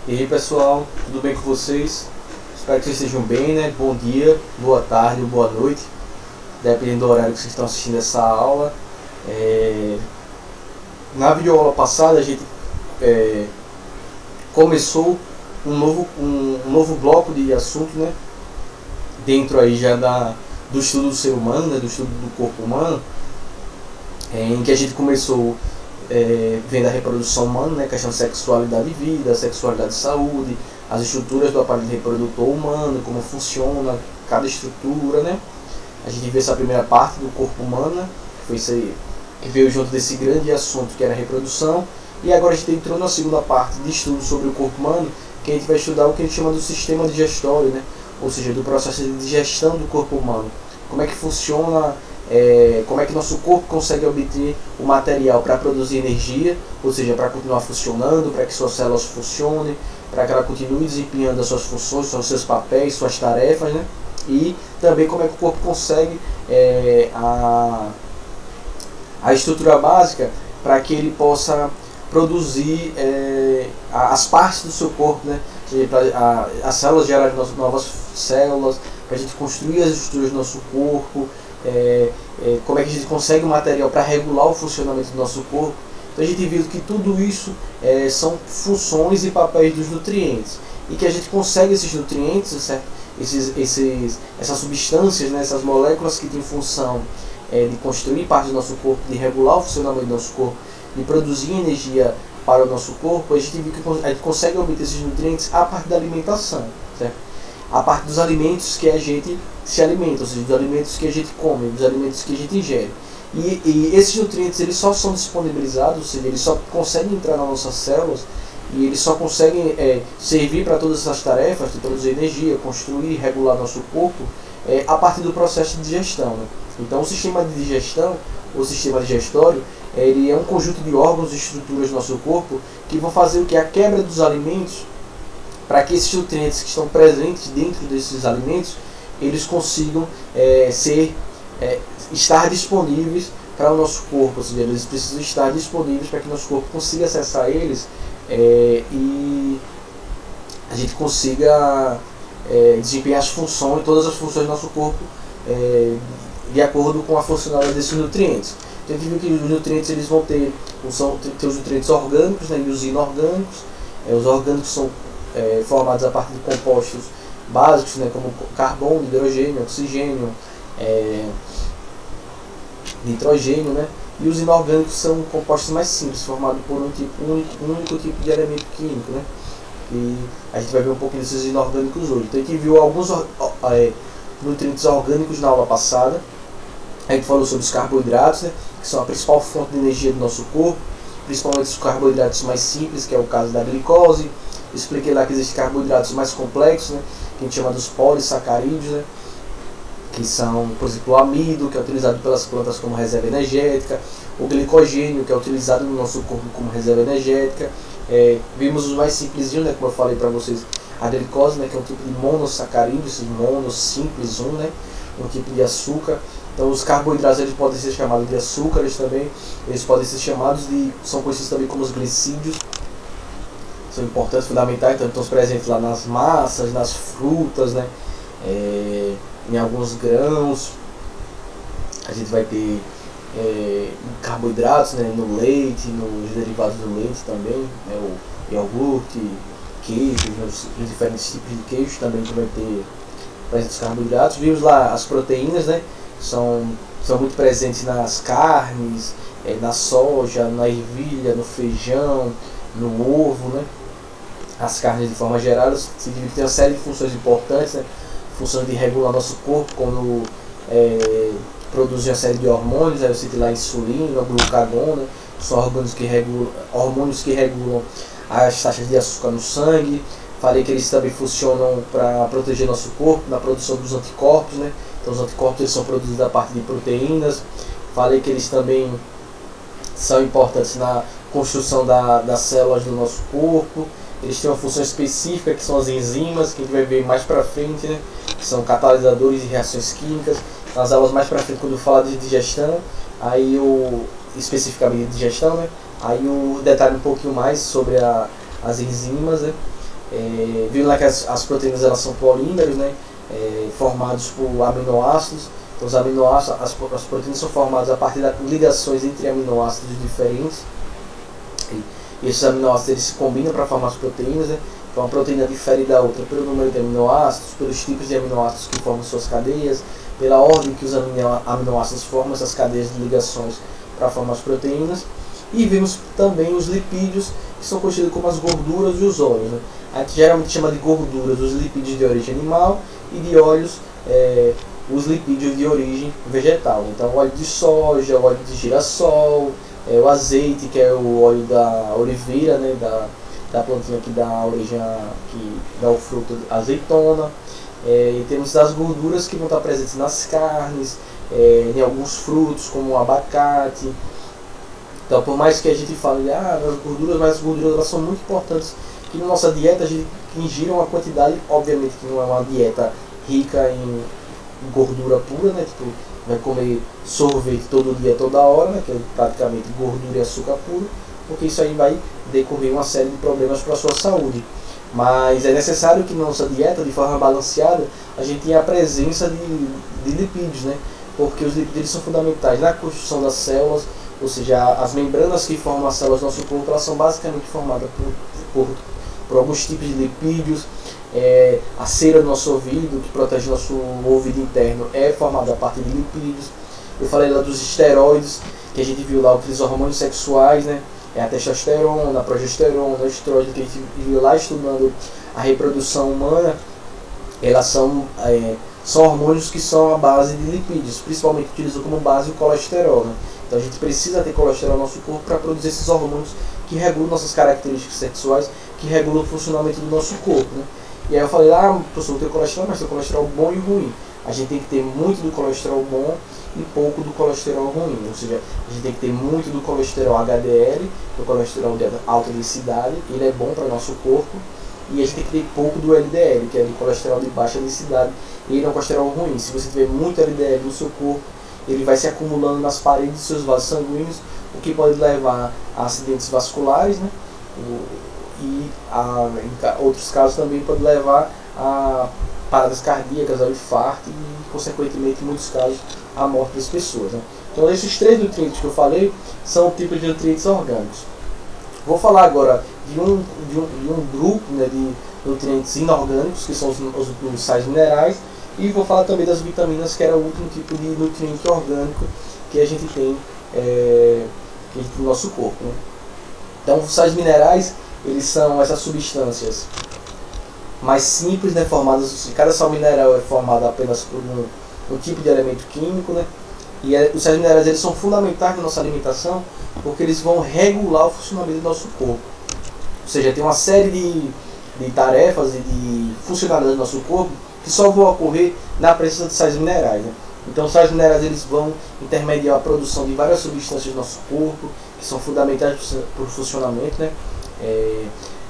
E aí pessoal, tudo bem com vocês? Espero que vocês estejam bem, né? Bom dia, boa tarde ou boa noite, dependendo do horário que vocês estão assistindo essa aula. Na videoaula passada a gente começou um novo bloco de assuntos, né? Dentro aí já do estudo do ser humano, né? Do estudo do corpo humano, em que a gente começou vendo a reprodução humana, né, questão de sexualidade e vida, sexualidade e saúde, as estruturas do aparelho reprodutor humano, como funciona cada estrutura, né? A gente viu essa primeira parte do corpo humano, né, que foi isso aí, que veio junto desse grande assunto que era a reprodução, e agora a gente entrou na segunda parte de estudo sobre o corpo humano, que a gente vai estudar o que a gente chama do sistema digestório, né? Ou seja, do processo de digestão do corpo humano. Como é que funciona, como é que nosso corpo consegue obter o material para produzir energia, ou seja, para continuar funcionando, para que suas células funcionem, para que ela continue desempenhando as suas funções, os seus papéis, suas tarefas, né? E também como é que o corpo consegue a estrutura básica para que ele possa produzir as partes do seu corpo, né? As células gerarem novas células, para a gente construir as estruturas do nosso corpo, como é que a gente consegue o material para regular o funcionamento do nosso corpo. Então a gente viu que tudo isso são funções e papéis dos nutrientes, e que a gente consegue esses nutrientes, certo? Essas substâncias, né? Essas moléculas que têm função de construir parte do nosso corpo, de regular o funcionamento do nosso corpo, de produzir energia para o nosso corpo. A gente viu que a gente consegue obter esses nutrientes a partir da alimentação, certo? A partir dos alimentos que a gente se alimenta, ou seja, dos alimentos que a gente come, dos alimentos que a gente ingere. E esses nutrientes eles só são disponibilizados, ou seja, eles só conseguem entrar nas nossas células e eles só conseguem servir para todas essas tarefas, de produzir energia, construir, regular nosso corpo, a partir do processo de digestão, né? Então o sistema de digestão, o sistema digestório, ele é um conjunto de órgãos e estruturas do nosso corpo que vão fazer o que? A quebra dos alimentos, para que esses nutrientes que estão presentes dentro desses alimentos, eles consigam estar disponíveis para o nosso corpo, ou seja, eles precisam estar disponíveis para que o nosso corpo consiga acessar eles e a gente consiga desempenhar as funções, todas as funções do nosso corpo de acordo com a funcionalidade desses nutrientes. Então a gente viu que os nutrientes eles vão ter os nutrientes orgânicos, né, e os inorgânicos. Os orgânicos são formados a partir de compostos básicos, né, como carbono, hidrogênio, oxigênio, nitrogênio, né? E os inorgânicos são compostos mais simples, formados por um único tipo de elemento químico, né? E a gente vai ver um pouquinho desses inorgânicos hoje. Então a gente viu alguns nutrientes orgânicos na aula passada. A gente falou sobre os carboidratos, né, que são a principal fonte de energia do nosso corpo, principalmente os carboidratos mais simples, que é o caso da glicose. Expliquei lá que existem carboidratos mais complexos, né, que a gente chama dos polissacarídeos, né, que são, por exemplo, o amido, que é utilizado pelas plantas como reserva energética, o glicogênio, que é utilizado no nosso corpo como reserva energética. Vimos os mais simplesinhos, né, como eu falei para vocês, a glicose, né, que é um tipo de monossacarídeo, esses monos simples, né, um tipo de açúcar. Então os carboidratos eles podem ser chamados de açúcares também, eles podem ser chamados são conhecidos também como os glicídios, são importantes, fundamentais, então estão presentes lá nas massas, nas frutas, né, em alguns grãos. A gente vai ter carboidratos, né, no leite, nos derivados do leite também, né, o iogurte, queijo, os diferentes tipos de queijo também que vai ter presentes carboidratos. Vimos lá as proteínas, né, são muito presentes nas carnes, na soja, na ervilha, no feijão, no ovo, né. As carnes de forma geral têm uma série de funções importantes, né, função de regular nosso corpo, quando produzir uma série de hormônios, eu citei lá a insulina, a glucagon, são hormônios que regulam as taxas de açúcar no sangue. Falei que eles também funcionam para proteger nosso corpo, na produção dos anticorpos, né? Então os anticorpos eles são produzidos a partir de proteínas. Falei que eles também são importantes na construção das células do nosso corpo. Eles têm uma função específica, que são as enzimas, que a gente vai ver mais para frente, né? Que são catalisadores de reações químicas. Nas aulas mais para frente, quando eu falar de digestão, aí especificamente de digestão, né? Aí eu detalho um pouquinho mais sobre as enzimas, né? Viu lá que as proteínas elas são polímeros, né? Formados por aminoácidos. Então, os aminoácidos, as proteínas são formadas a partir de ligações entre aminoácidos diferentes. E esses aminoácidos eles se combinam para formar as proteínas, né? Então, a proteína difere da outra pelo número de aminoácidos, pelos tipos de aminoácidos que formam suas cadeias, pela ordem que os aminoácidos formam essas cadeias de ligações para formar as proteínas. E vimos também os lipídios, que são conhecidos como as gorduras e os óleos, né? A gente geralmente chama de gorduras os lipídios de origem animal e de óleos os lipídios de origem vegetal. Então, óleo de soja, óleo de girassol, o azeite, que é o óleo da oliveira, né, da plantinha que dá origem que dá o fruto azeitona. E temos as gorduras que vão estar presentes nas carnes, em alguns frutos, como o abacate. Então, por mais que a gente fale das gorduras, mas as gorduras elas são muito importantes, que na nossa dieta a gente ingira uma quantidade, obviamente que não é uma dieta rica em gordura pura, né? Tipo, vai comer sorvete todo dia, toda hora, né? Que é praticamente gordura e açúcar puro, porque isso aí vai decorrer uma série de problemas para a sua saúde. Mas é necessário que na nossa dieta, de forma balanceada, a gente tenha a presença de lipídios, né? Porque os lipídios são fundamentais na construção das células, ou seja, as membranas que formam as células do nosso corpo, elas são basicamente formadas por alguns tipos de lipídios. A cera do nosso ouvido, que protege o nosso ouvido interno, é formada a partir de lipídios. Eu falei lá dos esteroides, que a gente viu lá aqueles hormônios sexuais, né? A testosterona, a progesterona, o estrógeno, que a gente viu lá estudando a reprodução humana. Elas são hormônios que são a base de lipídios, principalmente utilizam como base o colesterol, né? Então a gente precisa ter colesterol no nosso corpo para produzir esses hormônios que regulam nossas características sexuais, que regulam o funcionamento do nosso corpo, né? E aí eu falei, professor, eu tenho colesterol, mas tem colesterol bom e ruim. A gente tem que ter muito do colesterol bom e pouco do colesterol ruim. Ou seja, a gente tem que ter muito do colesterol HDL, que é o colesterol de alta densidade, ele é bom para o nosso corpo. E a gente tem que ter pouco do LDL, que é do colesterol de baixa densidade, e ele é um colesterol ruim. Se você tiver muito LDL no seu corpo, ele vai se acumulando nas paredes dos seus vasos sanguíneos, o que pode levar a acidentes vasculares, né? E em outros casos também pode levar a paradas cardíacas, ao infarto e, consequentemente, em muitos casos, a morte das pessoas, né? Então, esses 3 nutrientes que eu falei são tipos de nutrientes orgânicos. Vou falar agora de um grupo, né, de nutrientes inorgânicos, que são os sais minerais, e vou falar também das vitaminas, que era o último tipo de nutriente orgânico que a gente tem no nosso corpo, né? Então, os sais minerais, eles são essas substâncias mais simples, né, formadas. Cada sal mineral é formado apenas por um tipo de elemento químico, né? E os sais minerais eles são fundamentais na nossa alimentação, porque eles vão regular o funcionamento do nosso corpo. Ou seja, tem uma série de tarefas e de funcionalidades do nosso corpo que só vão ocorrer na presença de sais minerais, né? Então, os sais minerais eles vão intermediar a produção de várias substâncias do nosso corpo, que são fundamentais para o funcionamento, né?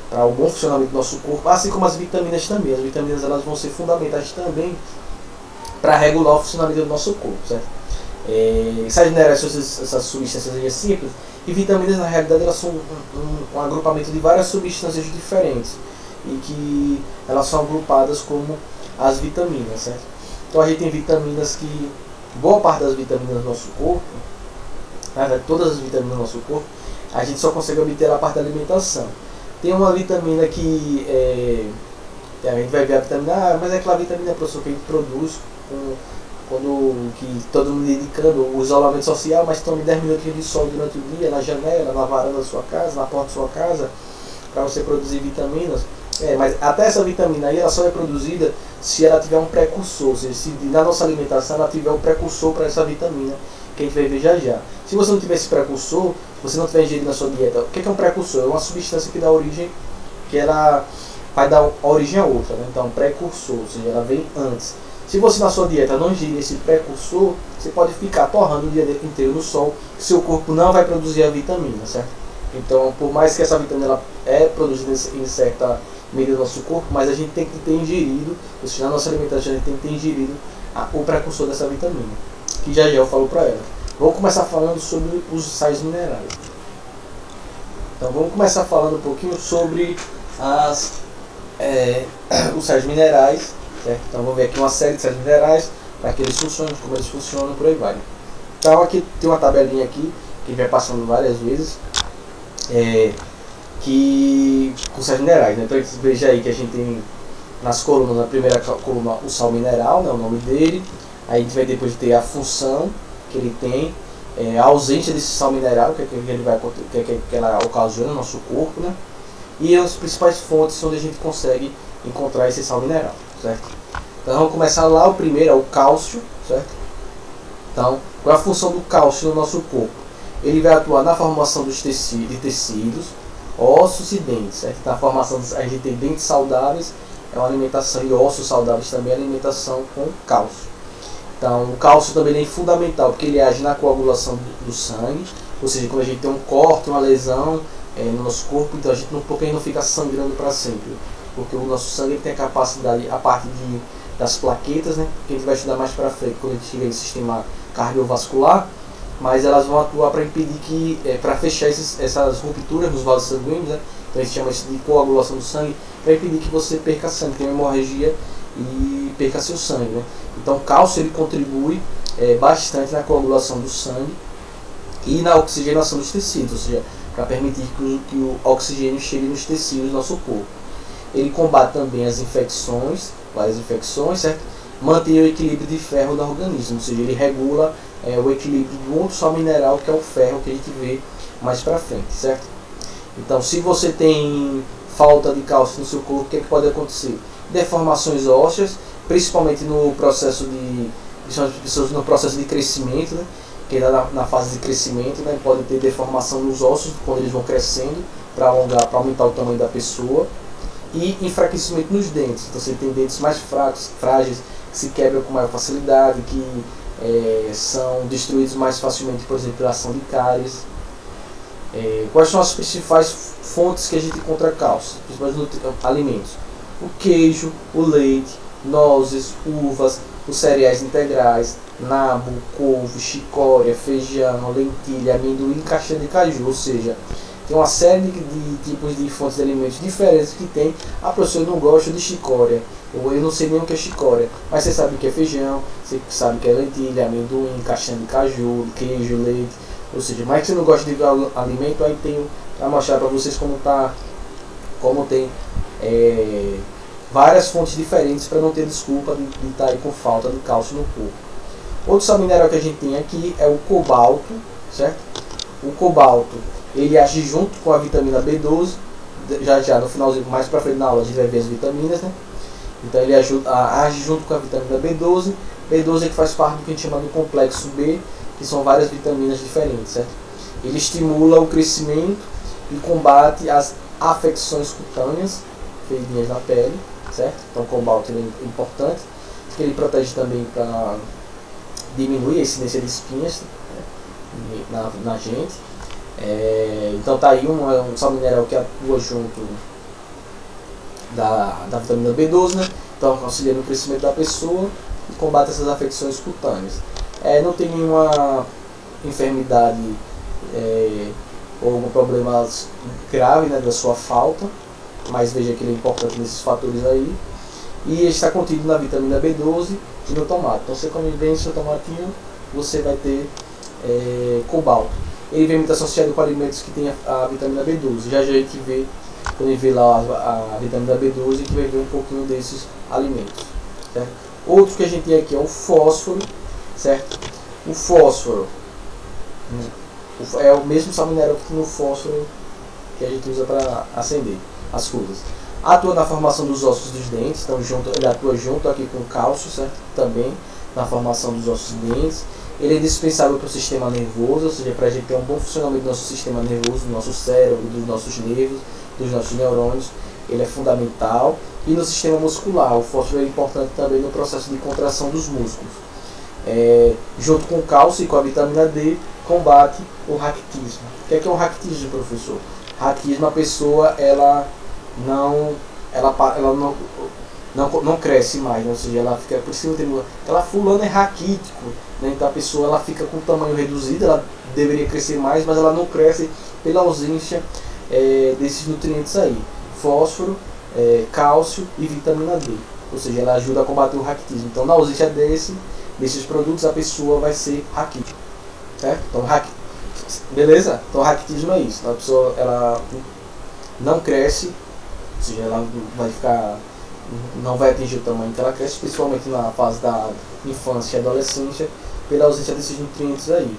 Para o bom funcionamento do nosso corpo, assim como as vitaminas também. As vitaminas elas vão ser fundamentais também para regular o funcionamento do nosso corpo, certo? Sais minerais são essas substâncias simples, e vitaminas na realidade elas são um agrupamento de várias substâncias diferentes e que elas são agrupadas como as vitaminas, certo? Então a gente tem vitaminas que, boa parte das vitaminas do nosso corpo, todas as vitaminas do nosso corpo, a gente só consegue obter a parte da alimentação. Tem uma vitamina que a gente vai ver a vitamina, mas é aquela vitamina, professor, que a gente produz que todo mundo indicando o isolamento social, mas tome 10 minutinhos de sol durante o dia, na janela, na varanda da sua casa, na porta da sua casa, para você produzir vitaminas. Mas até essa vitamina aí, ela só é produzida se ela tiver um precursor, ou seja, se na nossa alimentação ela tiver um precursor para essa vitamina, que a gente vai ver já já. Se você não tiver esse precursor, se você não tiver ingerido na sua dieta, o que é um precursor? É uma substância que dá origem, que ela vai dar origem a outra, né? Então, precursor, ou seja, ela vem antes. Se você na sua dieta não ingerir esse precursor, você pode ficar torrando o dia inteiro no sol, seu corpo não vai produzir a vitamina, certo? Então, por mais que essa vitamina ela é produzida em certa medida do nosso corpo, mas a gente tem que ter ingerido, ou seja, na nossa alimentação a gente tem que ter ingerido o precursor dessa vitamina, que já eu falo para ela. Vou começar falando sobre os sais minerais. Então vamos começar falando um pouquinho sobre os sais minerais, certo? Então vamos ver aqui uma série de sais minerais, para que eles funcionem, como eles funcionam, por aí vai. Então aqui tem uma tabelinha aqui, que vai passando várias vezes, que com sais minerais, né? Então veja aí que a gente tem nas colunas, na primeira coluna o sal mineral, né, o nome dele, aí a gente vai depois ter a função que ele tem, a ausência desse sal mineral, que ela ocasiona no nosso corpo, né? E as principais fontes onde a gente consegue encontrar esse sal mineral, certo? Então vamos começar lá, o primeiro é o cálcio, certo? Então, qual é a função do cálcio no nosso corpo? Ele vai atuar na formação de tecidos, ossos e dentes, certo? Na formação, a gente tem dentes saudáveis, é uma alimentação, e ossos saudáveis também é alimentação com cálcio. Então, o cálcio também é fundamental, porque ele age na coagulação do sangue, ou seja, quando a gente tem um corte, uma lesão no nosso corpo, então porque a gente não fica sangrando para sempre, porque o nosso sangue tem a capacidade, a parte das plaquetas, né, que a gente vai estudar mais para frente, quando a gente tiver o sistema cardiovascular, mas elas vão atuar para impedir para fechar essas rupturas nos vasos sanguíneos, né, então a gente chama isso de coagulação do sangue, para impedir que você perca sangue, tenha uma hemorragia e perca seu sangue, né. Então o cálcio ele contribui bastante na coagulação do sangue e na oxigenação dos tecidos, ou seja, para permitir que o oxigênio chegue nos tecidos do nosso corpo. Ele combate também as infecções, várias infecções, certo? Mantém o equilíbrio de ferro do organismo, ou seja, ele regula o equilíbrio do outro sal mineral, que é o ferro, que a gente vê mais para frente, certo? Então, se você tem falta de cálcio no seu corpo, o que pode acontecer? Deformações ósseas, principalmente no processo de crescimento, né? Que na fase de crescimento, né, pode ter deformação nos ossos quando eles vão crescendo, para alongar, para aumentar o tamanho da pessoa, e enfraquecimento nos dentes. Então você tem dentes mais fracos, frágeis, que se quebram com maior facilidade, que são destruídos mais facilmente, por exemplo, pela ação de cáries. Quais são as principais fontes que a gente encontra cálcio? Principalmente alimentos: o queijo, o leite, nozes, uvas, os cereais integrais, nabo, couve, chicória, feijão, lentilha, amendoim, castanha de caju. Ou seja, tem uma série de tipos de fontes de alimentos diferentes que tem. Ah, professor, eu não gosto de chicória, eu não sei nem o que é chicória, mas você sabe o que é feijão, você sabe o que é lentilha, amendoim, castanha de caju, queijo, leite. Ou seja, mas se você não gosta de alimento, aí tem para mostrar para vocês como tem várias fontes diferentes, para não ter desculpa de estar aí com falta de cálcio no corpo. Outro sal mineral que a gente tem aqui é o cobalto, certo? O cobalto, ele age junto com a vitamina B12, já no finalzinho, mais para frente na aula a gente vai ver as vitaminas, né? Então ele age junto com a vitamina B12. B12 é que faz parte do que a gente chama do complexo B, que são várias vitaminas diferentes, certo? Ele estimula o crescimento e combate as afecções cutâneas, feirinhas na pele, certo? Então o cobalto é importante, porque ele protege também para diminuir a incidência de espinhas, né, na gente. Então tá aí um sal mineral que atua junto da vitamina B12, né? Então auxilia no crescimento da pessoa e combate essas afecções cutâneas. Não tem nenhuma enfermidade ou algum problema grave, né, da sua falta, mas veja que ele é importante nesses fatores aí. E está contido na vitamina B12 e no tomate. Então você come bem seu tomatinho, você vai ter cobalto. Ele vem muito associado com alimentos que tem a vitamina B12. Já a gente vê, quando a gente vê lá a vitamina B12, a gente vai ver um pouquinho desses alimentos, certo? Outro que a gente tem aqui é o fósforo, certo? O fósforo é o mesmo sal mineral que tem no fósforo que a gente usa para acender as coisas. Atua na formação dos ossos dos dentes, então ele atua junto aqui com o cálcio, certo? Também na formação dos ossos dos dentes. Ele é indispensável para o sistema nervoso, ou seja, para a gente ter um bom funcionamento do nosso sistema nervoso, do nosso cérebro, dos nossos nervos, dos nossos neurônios. Ele é fundamental. E no sistema muscular, o fósforo é importante também no processo de contração dos músculos. Junto com o cálcio e com a vitamina D, combate o raquitismo. O que é o raquitismo, professor? Raquitismo, a pessoa não cresce mais, né? Ou seja, ela fica, por cima aquela fulana é raquítico, né? Então a pessoa ela fica com tamanho reduzido, ela deveria crescer mais, mas ela não cresce pela ausência desses nutrientes aí. Fósforo cálcio e vitamina D. Ou seja, ela ajuda a combater o raquitismo. Então, na ausência desses produtos, a pessoa vai ser raquítica. Certo? Então, beleza? Então, raquitismo é isso. A pessoa ela não cresce, ou seja, ela não vai atingir o tamanho que ela cresce, principalmente na fase da infância e adolescência, pela ausência desses nutrientes aí.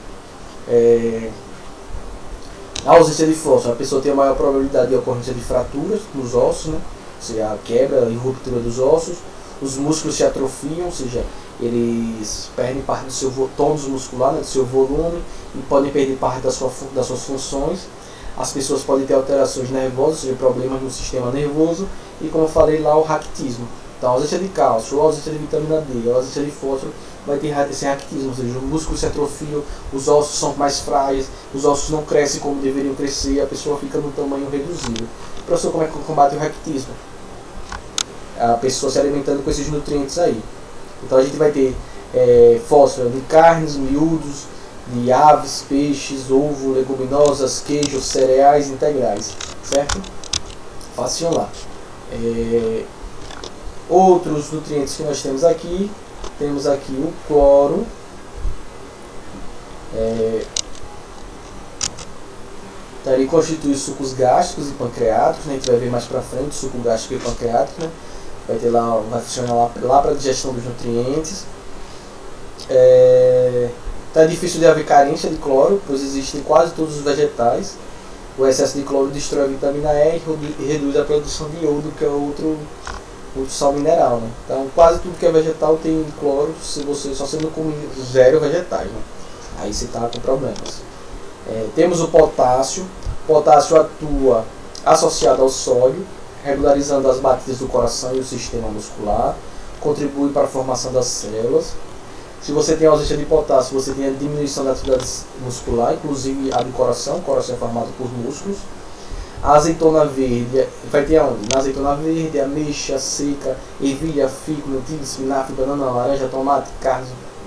A ausência de fósforo, a pessoa tem a maior probabilidade de ocorrência de fraturas nos ossos, né? Ou seja, a quebra e ruptura dos ossos. Os músculos se atrofiam, ou seja, eles perdem parte do seu tônus muscular, né, do seu volume, e podem perder parte das suas funções. As pessoas podem ter alterações nervosas, ou seja, problemas no sistema nervoso, e como eu falei lá, o raquitismo. Então, a ausência de cálcio, a ausência de vitamina D, a ausência de fósforo, vai ter esse raquitismo, ou seja, os músculos se atrofiam, os ossos são mais frágeis, os ossos não crescem como deveriam crescer, a pessoa fica no tamanho reduzido. Professor, como é que combate o raquitismo? A pessoa se alimentando com esses nutrientes aí. Então a gente vai ter fósforo de carnes, miúdos, de aves, peixes, ovo, leguminosas, queijos, cereais integrais, certo? Facinho lá. Outros nutrientes que nós temos aqui o cloro, ele constitui sucos gástricos e pancreáticos, né? A gente vai ver mais pra frente suco gástrico e pancreático, né? Vai funcionar lá para a digestão dos nutrientes. Tá difícil de haver carência de cloro, pois existem em quase todos os vegetais. O excesso de cloro destrói a vitamina E e reduz a produção de iodo, que é outro sal mineral, né? Então quase tudo que é vegetal tem cloro, se você não come zero vegetais, né? Aí você está com problemas. Temos o potássio. O potássio atua associado ao sódio, regularizando as batidas do coração e o sistema muscular, contribui para a formação das células. Se você tem ausência de potássio, você tem a diminuição da atividade muscular, inclusive a do coração. O coração é formado por músculos. A azeitona verde, vai ter aonde? Na azeitona verde, ameixa, seca, ervilha, figo, lentilha, espinafre, banana, laranja, tomate, carne,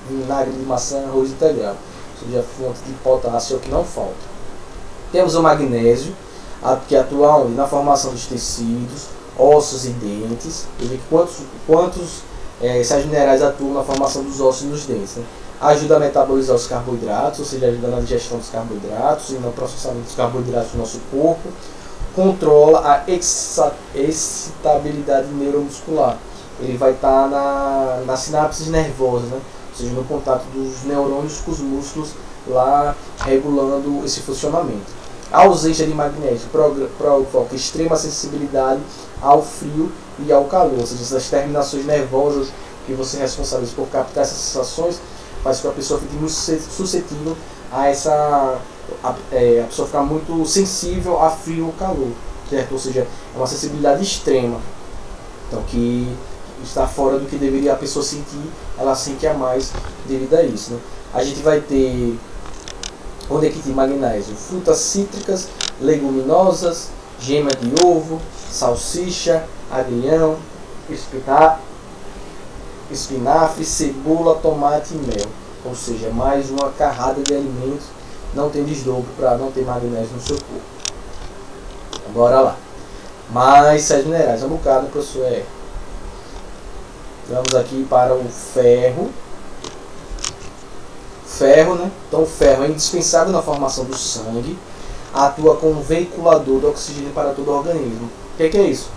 vinagre de maçã, arroz integral. Ou seja, fonte de potássio é o que não falta. Temos o magnésio, que atua onde? Na formação dos tecidos, ossos e dentes. Veja quantos sais minerais atuam na formação dos ossos e dos dentes, né? Ajuda a metabolizar os carboidratos, ou seja, ajuda na digestão dos carboidratos e no processamento dos carboidratos do nosso corpo. Controla a excitabilidade neuromuscular. Ele vai estar nas sinapses nervosas, né? Ou seja, no contato dos neurônios com os músculos, lá regulando esse funcionamento. A ausência de magnésio provoca extrema sensibilidade ao frio e ao calor, ou seja, essas terminações nervosas que vão ser responsáveis por captar essas sensações, faz com que a pessoa fique muito suscetível a pessoa ficar muito sensível a frio ou calor, certo? Ou seja, é uma sensibilidade extrema, então que está fora do que deveria a pessoa sentir, ela sente a mais devido a isso, né? A gente vai ter, onde é que tem magnésio? Frutas cítricas, leguminosas, gema de ovo, salsicha, agrião, espinafre, cebola, tomate e mel. Ou seja, mais uma carrada de alimentos. Não tem desdobro para não ter magnésio no seu corpo. Bora lá. Mais sais minerais. Um bocado, professor. Vamos aqui para o ferro. Ferro, né? Então o ferro é indispensável na formação do sangue. Atua como veiculador do oxigênio para todo o organismo. O que é isso?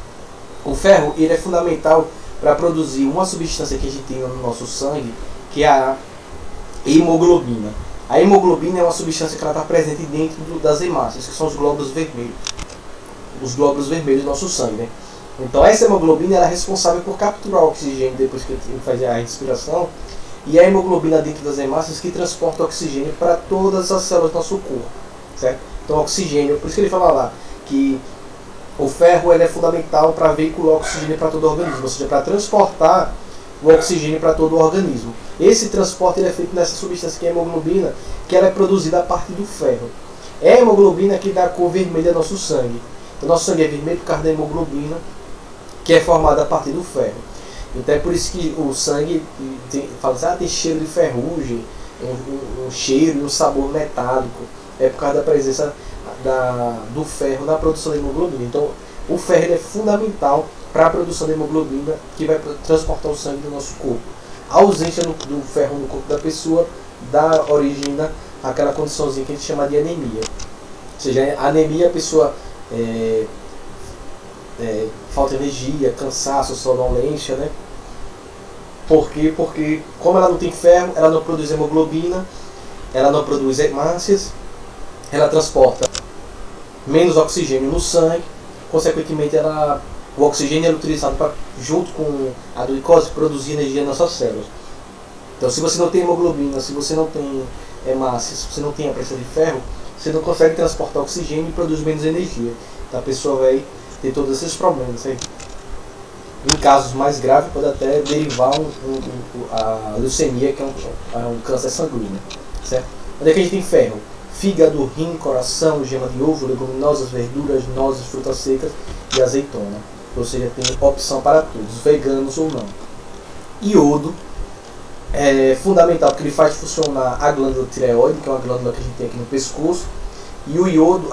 O ferro ele é fundamental para produzir uma substância que a gente tem no nosso sangue, que é a hemoglobina. A hemoglobina é uma substância que ela está presente dentro das hemácias, que são os glóbulos vermelhos. Os glóbulos vermelhos do nosso sangue, né? Então essa hemoglobina ela é responsável por capturar o oxigênio depois que faz a respiração. E a hemoglobina dentro das hemácias que transporta oxigênio para todas as células do nosso corpo, certo? Então oxigênio, por isso que ele fala lá que o ferro ele é fundamental para veicular o oxigênio para todo o organismo, ou seja, para transportar o oxigênio para todo o organismo. Esse transporte ele é feito nessa substância que é a hemoglobina, que ela é produzida a partir do ferro. É a hemoglobina que dá a cor vermelha ao nosso sangue. Então nosso sangue é vermelho por causa da hemoglobina, que é formada a partir do ferro. Então é por isso que o sangue fala assim, tem cheiro de ferrugem, um cheiro e um sabor metálico. É por causa da presença do ferro na produção da hemoglobina. Então o ferro é fundamental para a produção de hemoglobina, que vai transportar o sangue do nosso corpo. A ausência do ferro no corpo da pessoa dá origem àquela condiçãozinha que a gente chama de anemia. Ou seja, a anemia, a pessoa falta energia, cansaço, sonolência, né? Por quê? Porque como ela não tem ferro, ela não produz hemoglobina, ela não produz hemácias, ela transporta menos oxigênio no sangue, consequentemente o oxigênio é utilizado junto com a glicose, produzir energia nas nossas células. Então, se você não tem hemoglobina, se você não tem hemácias, se você não tem a presença de ferro, você não consegue transportar oxigênio e produz menos energia. Então a pessoa vai ter todos esses problemas aí. Em casos mais graves, pode até derivar a leucemia, que é um câncer sanguíneo. Certo? Onde é que a gente tem ferro? Fígado, rim, coração, gema de ovo, leguminosas, verduras, nozes, frutas secas e azeitona. Ou seja, tem opção para todos, veganos ou não. Iodo é fundamental porque ele faz funcionar a glândula tireoide, que é uma glândula que a gente tem aqui no pescoço. E o iodo,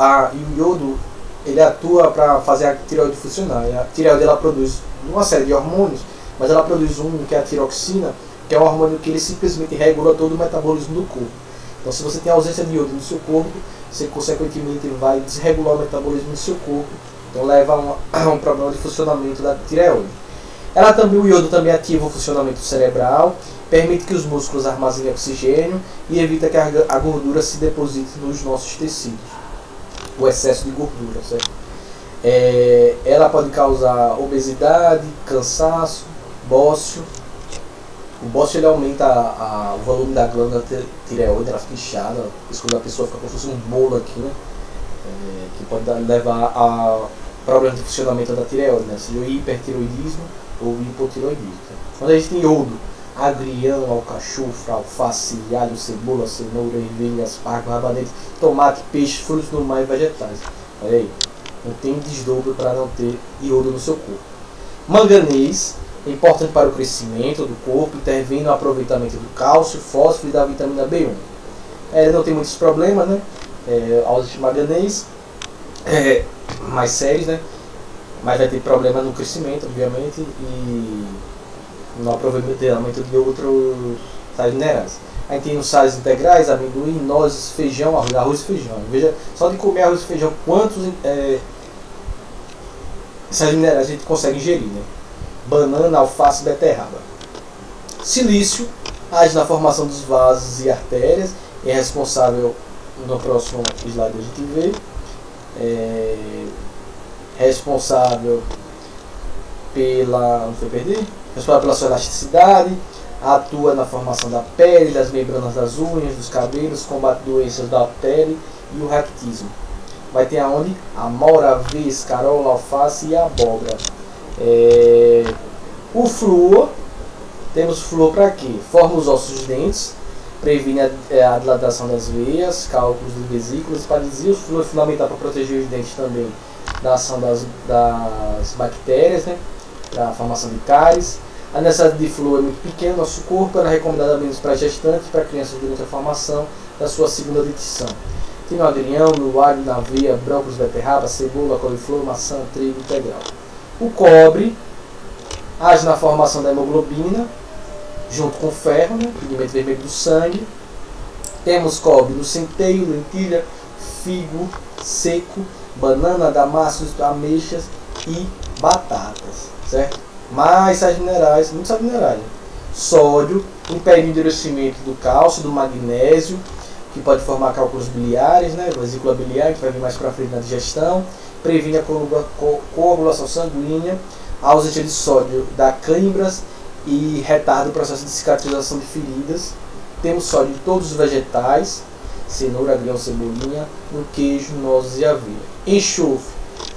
ele atua para fazer a tireoide funcionar. E a tireoide ela produz uma série de hormônios, mas ela produz um que é a tiroxina, que é um hormônio que ele simplesmente regula todo o metabolismo do corpo. Então, se você tem ausência de iodo no seu corpo, você consequentemente vai desregular o metabolismo do seu corpo. Então, leva a um problema de funcionamento da tireoide. O iodo também ativa o funcionamento cerebral, permite que os músculos armazenem oxigênio e evita que a gordura se deposite nos nossos tecidos. O excesso de gordura, certo? Ela pode causar obesidade, cansaço, bócio. O bócio ele aumenta o volume da glândula tireoide, ela fica inchada, a pessoa fica como se fosse um bolo aqui, né? Que pode levar a problemas de funcionamento da tireoide, né? Seja o hipertiroidismo ou o hipotiroidismo. Quando a gente tem iodo, agrião, alcachofra, alface, alho, cebola, cenoura, ervilha, aspargo, rabanete, tomate, peixe, frutos do mar e vegetais. Olha aí, não tem desdobro para não ter iodo no seu corpo. Manganês é importante para o crescimento do corpo, intervém no aproveitamento do cálcio, fósforo e da vitamina B1. Ele não tem muitos problemas, né? Ausência de manganês, mais sérios, né? Mas vai ter problema no crescimento, obviamente, e no aproveitamento de outros sais minerais. Aí tem os sais integrais, amendoim, nozes, feijão, arroz e feijão. Veja, só de comer arroz e feijão, quantos sais minerais a gente consegue ingerir, né? Banana, alface e beterraba. Silício age na formação dos vasos e artérias, é responsável, no próximo slide a gente vê, responsável responsável pela sua elasticidade, atua na formação da pele, das membranas das unhas, dos cabelos, combate doenças da pele e o raquitismo. Vai ter aonde? Amora, aveia, carola, alface e abóbora. O flúor, temos flúor para quê? Forma os ossos dos dentes, previne a dilatação das veias, cálculos de vesículas, paralisia. O flúor é fundamental para proteger os dentes também da ação das bactérias, né? Para a formação de cáries. A necessidade de flúor é muito pequena no nosso corpo, ela é recomendada menos para gestantes e para crianças durante a formação da sua segunda dentição. Tem no agrião, no alho, na aveia, brócolis, beterraba, cebola, couve-flor, maçã, trigo integral. O cobre age na formação da hemoglobina, junto com o ferro, né, pigmento vermelho do sangue. Temos cobre no centeio, lentilha, figo seco, banana, damascos, ameixas e batatas, certo? Mais sais minerais, muitos sais minerais. Sódio, impede o endurecimento do cálcio, do magnésio, que pode formar cálculos biliares, né, vesícula biliar, que vai vir mais para frente na digestão. Previne a coagulação sanguínea. A ausência de sódio dá câimbras e retarda o processo de cicatrização de feridas. Temos sódio em todos os vegetais, cenoura, agrião, cebolinha, no queijo, nozes e aveia. Enxofre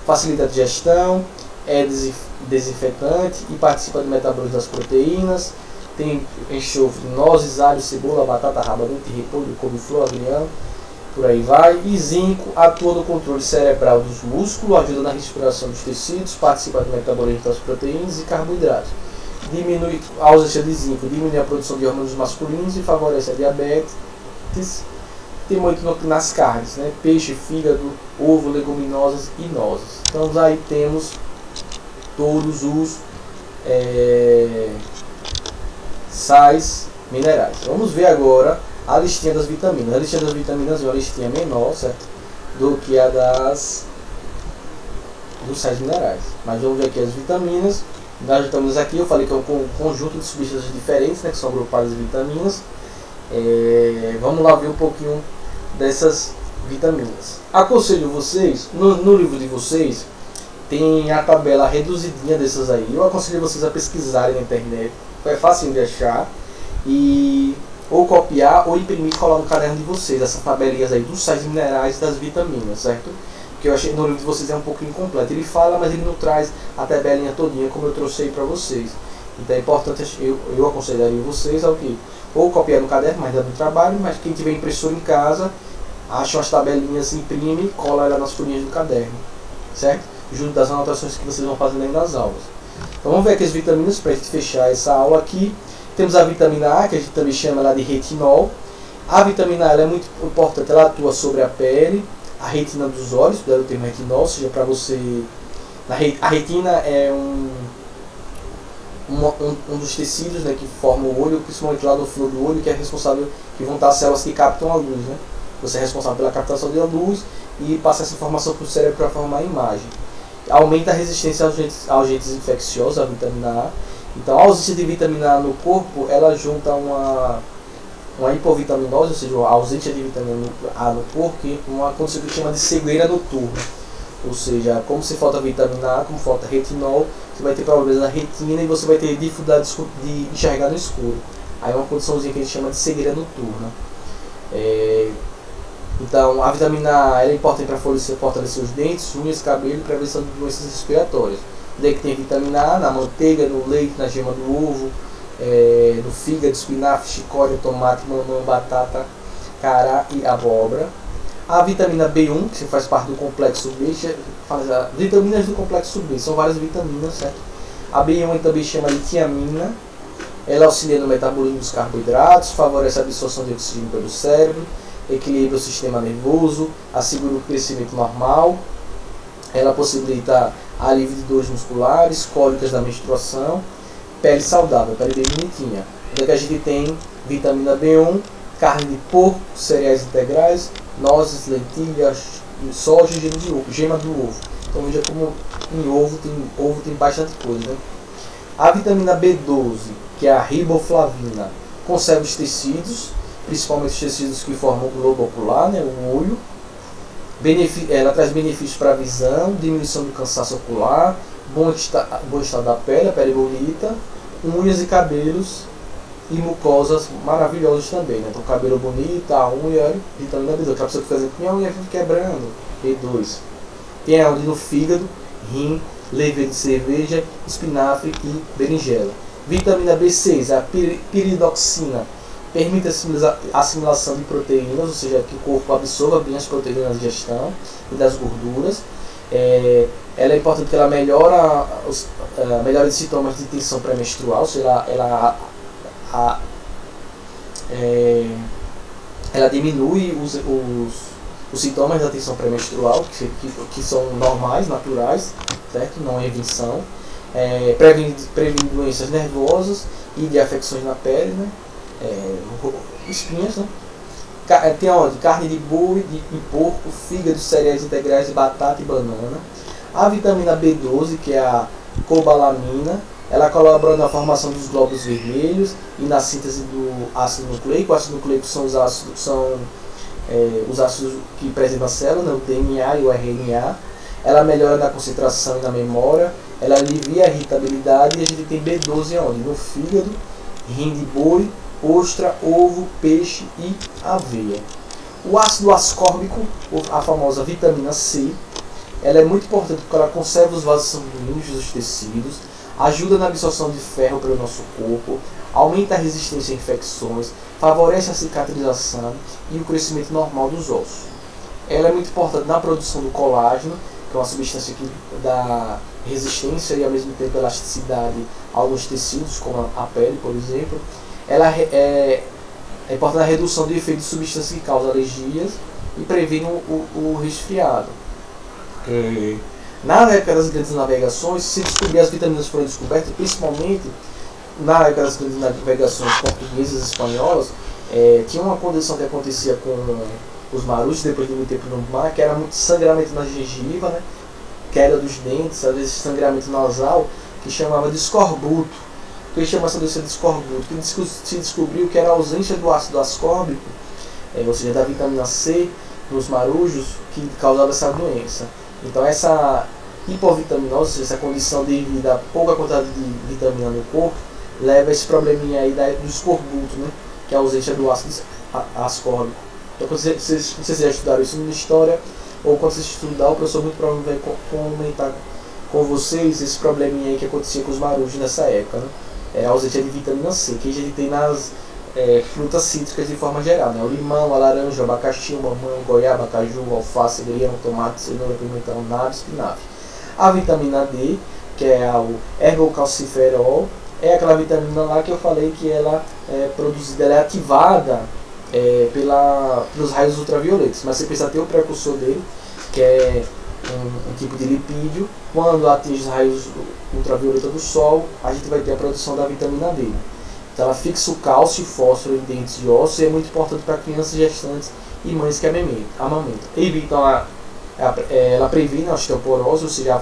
facilita a digestão, é desinfetante e participa do metabolismo das proteínas. Tem enxofre de nozes, alho, cebola, batata, rabanete, repolho, couve-flor, agrião, por aí vai. E zinco atua no controle cerebral dos músculos, ajuda na respiração dos tecidos, participa do metabolismo das proteínas e carboidratos. Diminui a ausência de zinco, diminui a produção de hormônios masculinos e favorece a diabetes. Tem muito nas carnes, né? Peixe, fígado, ovo, leguminosas e nozes. Então aí temos todos os sais minerais. Vamos ver agora a listinha das vitaminas. A listinha das vitaminas é uma listinha menor, certo, do que a dos sais minerais. Mas vamos ver aqui as vitaminas. Das vitaminas aqui eu falei que é um conjunto de substâncias diferentes, né, que são agrupadas em vitaminas. Vamos lá ver um pouquinho dessas vitaminas. Aconselho vocês, no livro de vocês tem a tabela reduzidinha dessas aí. Eu aconselho vocês a pesquisarem na internet, é fácil de achar, e ou copiar ou imprimir e colar no caderno de vocês essas tabelinhas aí dos sais minerais e das vitaminas, certo? Que eu achei no livro de vocês é um pouco incompleto. Ele fala, mas ele não traz a tabelinha todinha como eu trouxe aí para vocês. Então é importante, eu aconselharia vocês ao que ou copiar no caderno, mas dá no trabalho, mas quem tiver impressora em casa, acha umas tabelinhas, imprime e cola ela nas folhinhas do caderno, certo? Junto das anotações que vocês vão fazer dentro das aulas. Então vamos ver aqui as vitaminas para a gente fechar essa aula aqui. Temos a vitamina A, que a gente também chama ela de retinol. A vitamina A ela é muito importante, ela atua sobre a pele, a retina dos olhos, daí o termo retinol, ou seja, para você... A retina é um dos tecidos, né, que forma o olho, principalmente lá no fundo do olho, que é responsável, que vão estar as células que captam a luz, né? Você é responsável pela captação da luz e passa essa informação para o cérebro para formar a imagem. Aumenta a resistência a agentes infecciosos, a vitamina A. Então a ausência de vitamina A no corpo, ela junta uma hipovitaminose, ou seja, a ausência de vitamina A no corpo, que uma condição que chama de cegueira noturna. Ou seja, como se falta vitamina A, como falta retinol, você vai ter problemas na retina e você vai ter dificuldade de enxergar no escuro. Aí é uma condiçãozinha que a gente chama de cegueira noturna. Então a vitamina A ela é importante para fortalecer os dentes, unhas, cabelo e prevenção de doenças respiratórias. Daí que tem vitamina A na manteiga, no leite, na gema do ovo, no fígado, espinafre, chicória, tomate, mamão, batata, cará e abóbora. A vitamina B1, que faz parte do complexo B, vitaminas do complexo B, são várias vitaminas, certo? A B1 também chama de tiamina, ela auxilia no metabolismo dos carboidratos, favorece a absorção de oxigênio pelo cérebro, equilibra o sistema nervoso, assegura o crescimento normal, ela possibilita alívio de dores musculares, cólicas da menstruação, pele saudável, pele bem bonitinha. Onde é que a gente tem vitamina B1, carne de porco, cereais integrais, nozes, lentilhas, soja e gema do ovo. Então veja como em ovo tem bastante coisa, né? A vitamina B12, que é a riboflavina, conserva os tecidos, principalmente os tecidos que formam o globo ocular, né, o olho. Ela traz benefícios para a visão, diminuição do cansaço ocular, bom estado da pele, a pele bonita, unhas e cabelos e mucosas maravilhosas também, né? Então cabelo bonito, a unha, vitamina B2, aquela pessoa que fica minha unha fica quebrando, B2. Tem aonde no fígado, rim, levedo de cerveja, espinafre e berinjela. Vitamina B6, a piridoxina, permite a assimilação de proteínas, ou seja, que o corpo absorva bem as proteínas da digestão e das gorduras. Ela é importante porque ela melhora os sintomas de tensão pré-menstrual, ou seja, ela diminui os sintomas da tensão pré-menstrual, que são normais, naturais, certo? Não é invenção. Previne doenças nervosas e de afecções na pele, né? Espinhas, né? Tem onde? Carne de boi, de porco, fígado, cereais integrais, batata e banana. A vitamina B12, que é a cobalamina, ela colabora na formação dos glóbulos vermelhos e na síntese do ácido nucleico. O ácido nucleico são os ácidos que presem na célula, né? O DNA e o RNA. Ela melhora na concentração e na memória. Ela alivia a irritabilidade. E a gente tem B12 onde? No fígado, rim de boi, ostra, ovo, peixe e aveia. O ácido ascórbico, a famosa vitamina C, ela é muito importante porque ela conserva os vasos sanguíneos dos tecidos, ajuda na absorção de ferro pelo nosso corpo, aumenta a resistência a infecções, favorece a cicatrização e o crescimento normal dos ossos. Ela é muito importante na produção do colágeno, que é uma substância que dá resistência e ao mesmo tempo elasticidade a alguns tecidos, como a pele, por exemplo. Ela é importante na redução do efeito de substâncias que causam alergias e previne o resfriado. Na época das grandes navegações, se descobrir as vitaminas foram descobertas, principalmente na época das grandes navegações portuguesas e espanholas, tinha uma condição que acontecia com os marujos depois de muito tempo no mar, que era muito sangramento na gengiva, né? Queda dos dentes, às vezes sangramento nasal, que chamava de escorbuto. Que chama essa doença de escorbuto? Que se descobriu que era a ausência do ácido ascórbico, ou seja, da vitamina C nos marujos, que causava essa doença. Então essa hipovitaminose, essa condição devido a pouca quantidade de vitamina no corpo, leva a esse probleminha aí do escorbuto, né? Que é a ausência do ácido ascórbico. Então vocês já estudaram isso na história, ou quando vocês estudar, o professor muito provavelmente vai comentar com vocês esse probleminha aí que acontecia com os marujos nessa época, né? A ausência de vitamina C, que a gente tem nas frutas cítricas de forma geral, né? O limão, a laranja, o abacaxi, o mamão, goiaba, caju, alface, grão, tomate, cenoura, pimentão, nabo, espinafre. A vitamina D, que é o ergocalciferol, é aquela vitamina lá que eu falei que ela é produzida, ela é ativada pelos raios ultravioletas, mas você precisa ter o precursor dele, que é um tipo de lipídio. Quando atinge os raios ultravioleta do sol, a gente vai ter a produção da vitamina D. Então ela fixa o cálcio e fósforo em dentes e ossos, e é muito importante para crianças gestantes e mães que amamentam. Então ela previne a osteoporose, ou seja,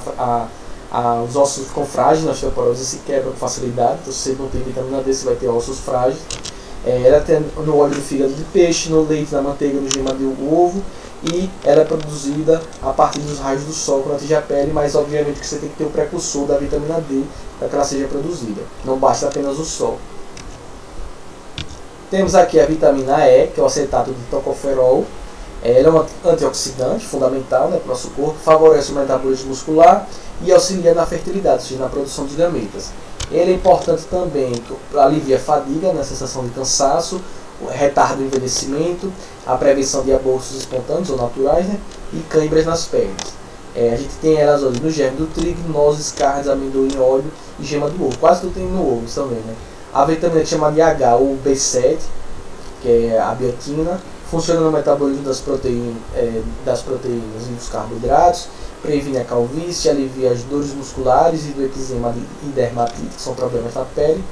os ossos ficam frágeis na osteoporose e se quebram com facilidade. Então, se você não tem vitamina D, você vai ter ossos frágeis. Ela tem no óleo do fígado de peixe, no leite, na manteiga, no gema do ovo, e ela é produzida a partir dos raios do sol quando atinge a pele, mas obviamente que você tem que ter o precursor da vitamina D para que ela seja produzida. Não basta apenas o sol. Temos aqui a vitamina E, que é o acetato de tocoferol. Ela é um antioxidante fundamental, né, para o nosso corpo, favorece o metabolismo muscular e auxilia na fertilidade, ou seja, na produção de gametas. Ele é importante também, alivia a fadiga, né, a sensação de cansaço, retarda o envelhecimento, a prevenção de abortos espontâneos ou naturais, né, e cãibras nas pernas. A gente tem elas ali no germe do trigo, nozes, carnes, amendoim, óleo e gema do ovo. Quase tudo tem no ovo também, né? A vitamina que chama de H ou B7, que é a biotina, funciona no metabolismo das proteínas e dos carboidratos, previne a calvície, alivia as dores musculares e do eczema e dermatite, que são problemas da pele.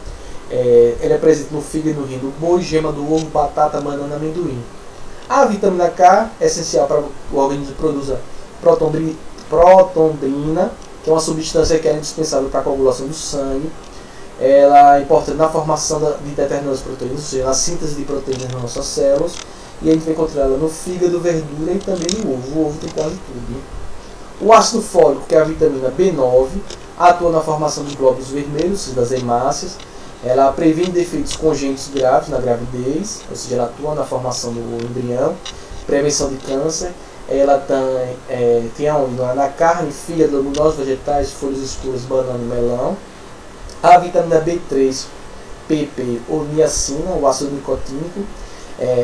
Ele é presente no fígado e no rim do boi, gema do ovo, batata, banana, amendoim. A vitamina K é essencial para o organismo produza protondrina, que é uma substância que é indispensável para a coagulação do sangue. Ela é importante na formação de determinadas proteínas, ou seja, na síntese de proteínas nas nossas células. E a gente vai encontrar ela no fígado, verdura e também no ovo. O ovo tem quase tudo. O ácido fólico, que é a vitamina B9, atua na formação de glóbulos vermelhos, das hemácias. Ela previne defeitos congênitos graves na gravidez, ou seja, ela atua na formação do embrião, prevenção de câncer. Ela tem aonde? Na carne, fígado, leguminosas, vegetais, folhas escuras, banana e melão. A vitamina B3, PP ou niacina, o ácido nicotínico,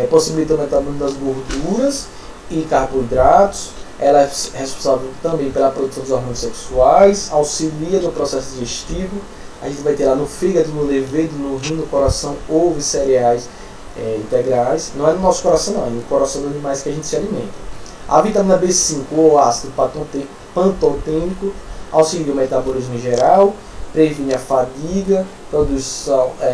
possibilita o metabolismo das gorduras e carboidratos. Ela é responsável também pela produção dos hormônios sexuais, auxilia no processo digestivo. A gente vai ter lá no fígado, no levedo, no rim, no coração, ovo e cereais integrais. Não é no nosso coração não, é no coração dos animais que a gente se alimenta. A vitamina B5, ou ácido pantotênico, auxilia o metabolismo em geral, previne a fadiga,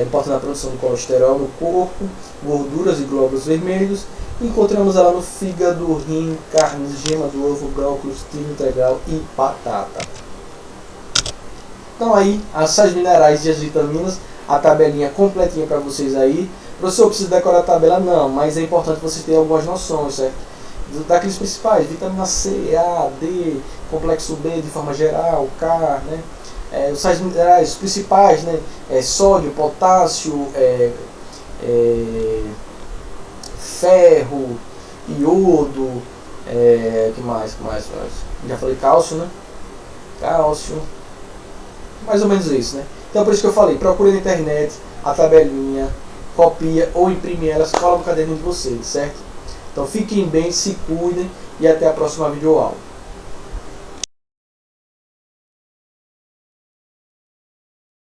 importa na produção de colesterol no corpo, gorduras e glóbulos vermelhos. Encontramos ela no fígado, rim, carnes, gema do ovo, brócolis, trigo integral e batata. Então aí, as sais minerais e as vitaminas, a tabelinha completinha para vocês aí. Professor, precisa decorar a tabela? Não, mas é importante você ter algumas noções, certo? Daqueles principais, vitamina C, A, D, complexo B de forma geral, K, né? Os sais minerais principais, né? Sódio, potássio, ferro, iodo, que mais? Já falei cálcio, né? Cálcio, mais ou menos isso, né? Então por isso que eu falei, procure na internet a tabelinha, copia ou imprime elas, cola no caderno de vocês, certo? Então fiquem bem, se cuidem e até a próxima videoaula.